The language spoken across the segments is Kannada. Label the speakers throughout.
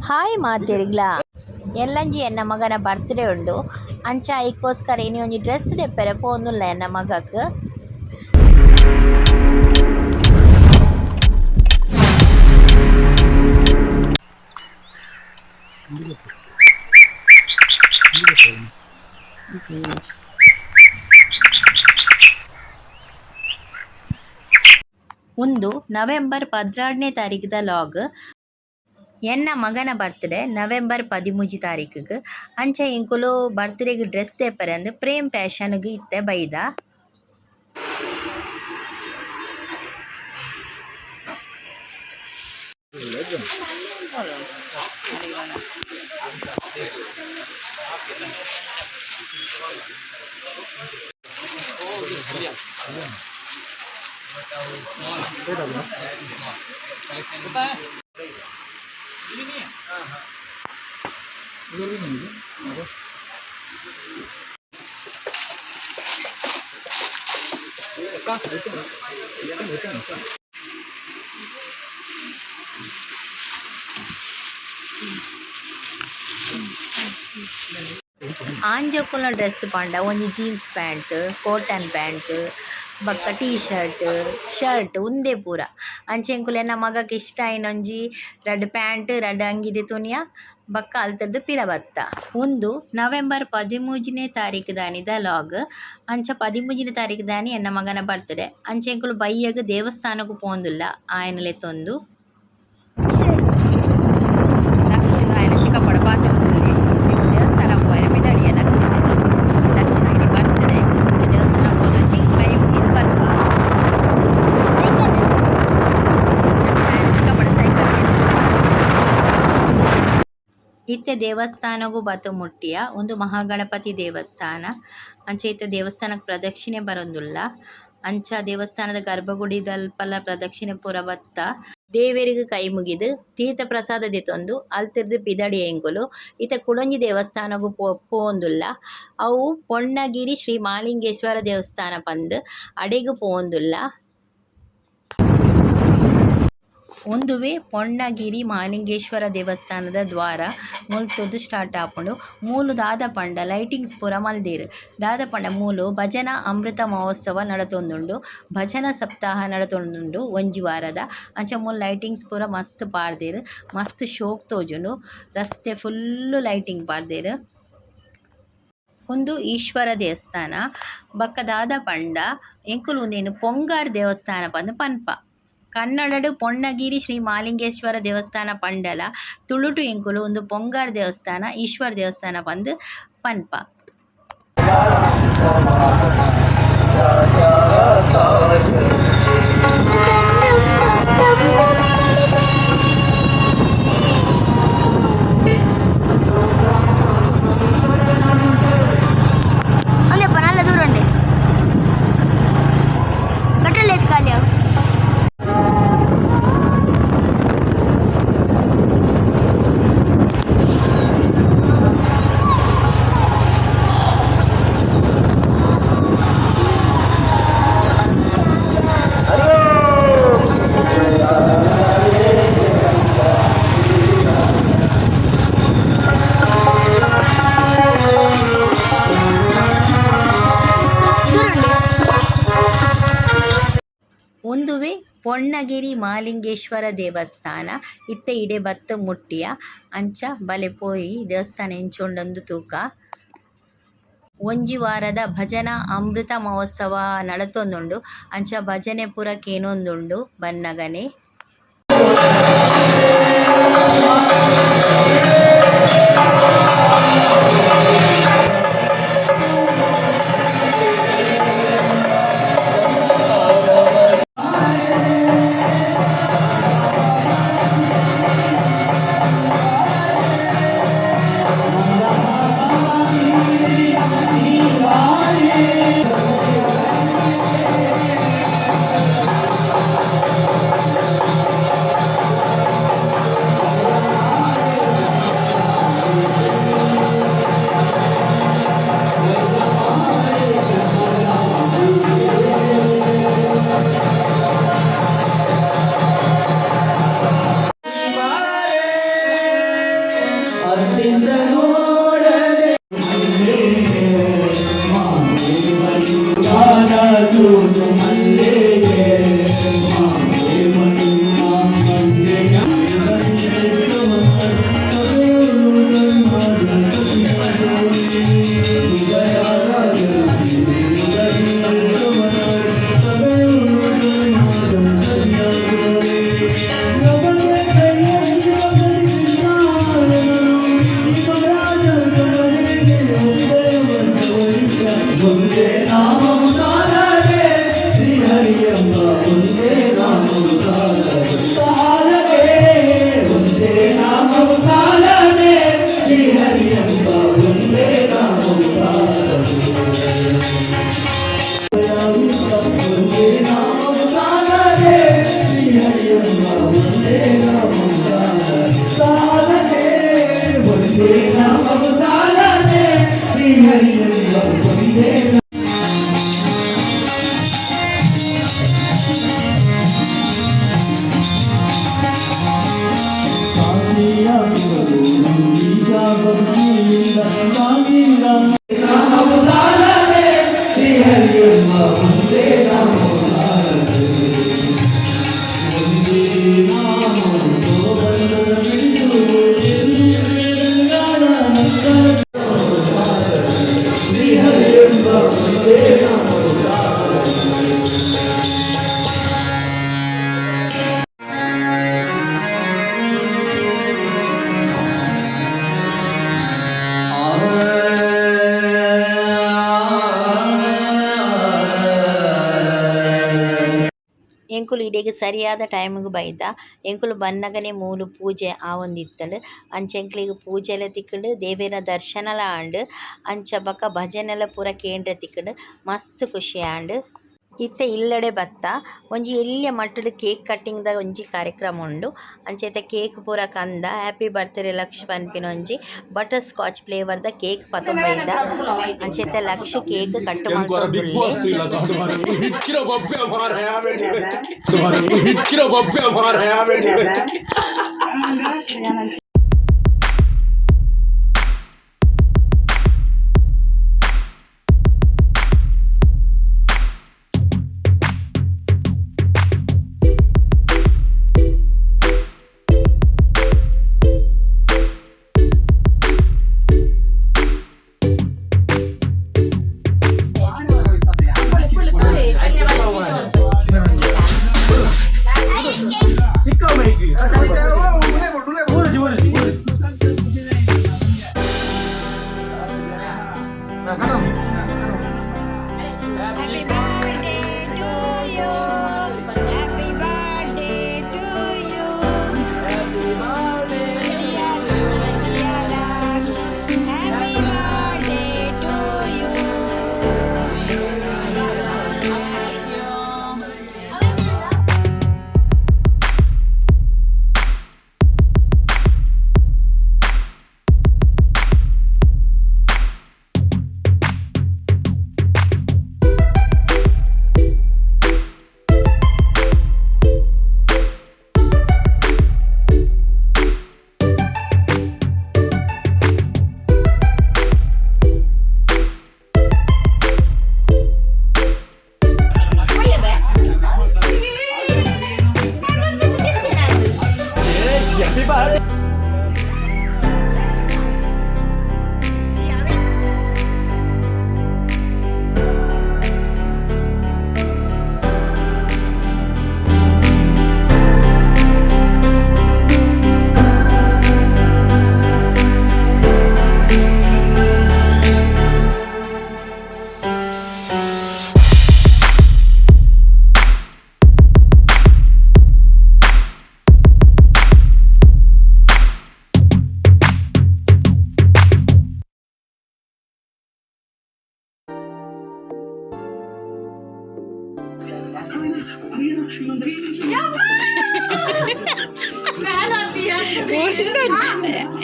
Speaker 1: ಹಾಯ್ ಮಾತಿರಿಗ್ಲಾ ಎಲ್ಲಂಜಿ ಎನ್ನ ಮಗನ ಬರ್ತ್ಡೇ ಉಂಡು ಅಂಚ ಐಕೋಸ್ಕರ ಇನಿ ಒಂಜಿ ಡ್ರೆಸ್ ದೆಪ್ಪರೆ ಪೋಂದುಲ್ಲ ಎನ್ನ ಮಗಕ್. ಒಂದು ನವೆಂಬರ್ 16ನೇ ತಾರೀಕದ ಲಾಗ್. ಎನ್ನ ಮಗನ ಬರ್ತ್ಡೇ ನವೆಂಬರ್ 13 ತಾರೀಕಿಗೆ. ಅಂಚ ಇಂಕುಲು ಬರ್ತ್ಡೇಗೆ ಡ್ರೆಸ್ ತೆಪ್ಪರೆ ಅಂದು ಪ್ರೇಮ್ ಫ್ಯಾಷನ್ಗೆ ಇತ್ತೆ ಬೈದ. ಆಂಜೋಕುಲ್ನ ಡ್ರೆಸ್ ಪಂಡ ಒಂಜಿ ಜೀನ್ಸ್ ಪ್ಯಾಂಟ್, ಕಾಟನ್ ಪ್ಯಾಂಟ್, ಬಕ್ಕ ಟೀ ಶರ್ಟ್ ಉಂದೇ ಪೂರ. ಅಂಚೆಂಕುಲು ಎನ್ನ ಮಗಕ್ಕೆ ಇಷ್ಟ ಆಯಿನೊಂಜಿ ರಡ್ಡ್ ಪ್ಯಾಂಟ್ ರಡ್ಡ್ ಅಂಗಿದಿ ತುನಿಯ ಬಕ್ಕ ಅಲ್ತರ್ದು ಪಿರ ಬತ್ತ. ಒಂದು ನವೆಂಬರ್ 13ನೇ ತಾರೀಕು ದಾನಿದ ಲಾಗ್. ಅಂಚ 13ನೇ ತಾರೀಕು ದಾನಿ ಎನ್ನ ಮಗನ ಬರ್ತ್ಡೇ. ಅಂಚೆಂಕುಲು ಬಯ್ಯಗ್ ದೇವಸ್ಥಾನಕ್ಕೂ ಪೋಂದುಲ್ಲ ಆಯನಲೆತ್ತೊಂದು. ಇತ್ತೆ ದೇವಸ್ಥಾನಗೂ ಬತ್ತು ಮುಟ್ಟಿಯ ಒಂದು ಮಹಾಗಣಪತಿ ದೇವಸ್ಥಾನ. ಅಂಚ ಇತ್ತೆ ದೇವಸ್ಥಾನಕ್ಕೆ ಪ್ರದಕ್ಷಿಣೆ ಬರೊಂದುಲ್ಲ. ಅಂಚ ದೇವಸ್ಥಾನದ ಗರ್ಭಗುಡಿದಲ್ಪಲ ಪ್ರದಕ್ಷಿಣೆ ಪೂರ ಬತ್ತ ದೇವೆರಿಗ್ ಕೈ ಮುಗಿದು ತೀರ್ಥ ಪ್ರಸಾದ ದೆತೊಂದು ಅಲ್ತಿರ್ದು ಪಿದಡಿ ಎಂಕುಲು ಇತ್ತೆ ಕುಡೊಂಜಿ ದೇವಸ್ಥಾನಗೂ ಪೋಂದುಲ್ಲ. ಅವು ಪೊನ್ನಗಿರಿ ಶ್ರೀ ಮಾಲಿಂಗೇಶ್ವರ ದೇವಸ್ಥಾನ ಪಂದ್ ಅಡೆಗ್ ಪೋಂದುಲ್ಲ. ಒಂದುವೆ ಪೊನ್ನಗಿರಿ ಮಾಲಿಂಗೇಶ್ವರ ದೇವಸ್ಥಾನದ ದ್ವಾರ ಮುಲ್ತುದು ಸ್ಟಾರ್ಟ್ ಆಪುಂಡು. ಮೂಲು ದಾದ ಪಂಡ ಲೈಟಿಂಗ್ಸ್ ಪೂರ ಮಲ್ದೆರ್. ದಾದ ಪಂಡ ಮೂಲು ಭಜನಾ ಅಮೃತ ಮಹೋತ್ಸವ ನಡತೊಂದುಂಡು. ಭಜನಾ ಸಪ್ತಾಹ ನಡತೊಂದುಂಡು ಒಂಜಿ ವಾರದ. ಅಂಚ ಮೂಲು ಲೈಟಿಂಗ್ಸ್ ಪೂರ ಮಸ್ತ್ ಪಾಡ್ದೆರ್. ಮಸ್ತ್ ಶೋಕ್ ತೋಜುಂಡು. ರಸ್ತೆ ಫುಲ್ಲು ಲೈಟಿಂಗ್ ಪಾಡ್ದೆರ್. ಒಂದು ಈಶ್ವರ ದೇವಸ್ಥಾನ ಬಕ್ಕ ದಾದ ಪಂಡ ಎಂಕುಲು ಉಂದೆನ್ ಪೊಂಗಾರ್ ದೇವಸ್ಥಾನ ಪಂದ್ ಪನ್ಪ. ಕನ್ನಡಡ್ ಪೊನ್ನಗಿರಿ ಶ್ರೀ ಮಾಲಿಂಗೇಶ್ವರ ದೇವಸ್ಥಾನ ಪಂಡಲ ತುಳುಟು ಎಂಕುಲು ಒಂದು ಪೊಂಗಾರ್ ದೇವಸ್ಥಾನ ಈಶ್ವರ ದೇವಸ್ಥಾನ ಪಂದ್ ಪನ್ಪ. ಒಂದುವೆ ಪೊನ್ನಗಿರಿ ಮಾಲಿಂಗೇಶ್ವರ ದೇವಸ್ಥಾನ ಇತ್ತೆ ಇಡೆ ಬತ್ತು ಮುಟ್ಟಿಯ. ಅಂಚ ಬಲೆ ಪೋಯಿ ದೇವಸ್ಥಾನ ಎಂಚೊಂಡೊಂದು ತೂಕ. ಒಂಜಿ ವಾರದ ಭಜನಾ ಅಮೃತ ಮಹೋತ್ಸವ ನಡತೊಂದುಂಡು. ಅಂಚ ಭಜನೆ ಪೂರ ಕೇನೊಂದುಂಡು ಬನ್ನಗನೆ. ಎಂಕುಲು ಇಡೆಗ್ ಸರಿಯಾದ ಟೈಮ್ಗ್ ಬೈದ ಎಂಕುಲು ಬನ್ನಗನೆ ಮೂಲು ಪೂಜೆ ಆವೊಂದಿತ್ತಂಡ್ ಅಂಚ ಎಂಕ್ಲೆಗ್ ಪೂಜೆಲ ತಿಕ್ಕುಂಡು ದೇವೆರ ದರ್ಶನಲ ಆಂಡ್ ಅಂಚ ಬೊಕ ಭಜನೆಲ ಪೂರ ಕೇಂದ್ರ ತಿಕ್ಕುಂಡು ಮಸ್ತ್ ಖುಷಿ ಆಂಡ್ ಇತ್ತೆ ಇಲ್ಲಡೆ ಬತ್ತ ಒಂಜಿ ಎಲ್ಯ ಮಟ್ಟಡ್ ಕೇಕ್ ಕಟ್ಟಿಂಗ್ ದ ಒಂಜಿ ಕಾರ್ಯಕ್ರಮ ಉಂಡು ಅಂಚೆತೆ ಕೇಕ್ ಪೂರ ಕಂದ ಹ್ಯಾಪಿ ಬರ್ತ್ಡೇ ಲಕ್ಷ ಪನ್ಪಿನ ಒಂಜಿ ಬಟರ್ ಸ್ಕಾಚ್ ಫ್ಲೇವರ್ ದ ಕೇಕ್ ಪತೊಂಬೈದ ಅಂಚೆತೆ ಲಕ್ಷ ಕೇಕ್ ಕಟ್ ಮಲ್ತೊಂದುಲ್ಲೆ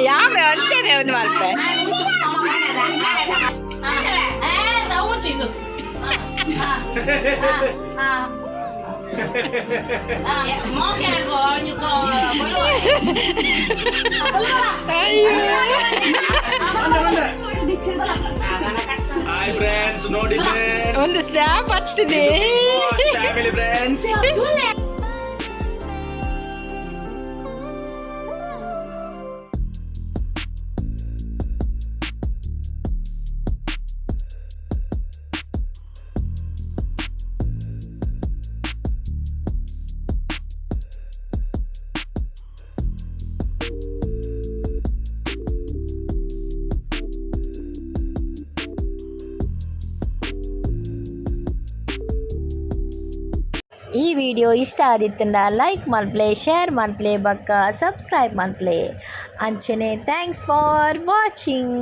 Speaker 2: ಯಾಮೆ ಅಂತೇನೆ ಒಂದು ಮಲ್ಪೆ ಅಯ್ಯೋ ನೋಡಿ friends,
Speaker 1: ಒಂದು ಸ್ನ್ಯಾಪ್ ಹತ್ತಿದೆ.
Speaker 2: family friends.
Speaker 1: ಈ ವಿಡಿಯೋ ಇಷ್ಟ ಆದಿತ್ತಂಡ ಲೈಕ್ ಮಲ್ಪ್ಲೆ, ಶೇರ್ ಮಲ್ಪ್ಲೆ, ಬಕ್ಕ ಸಬ್ಸ್ಕ್ರೈಬ್ ಮಲ್ಪ್ಲೆ ಅಂಚನೆ. Thanks for watching.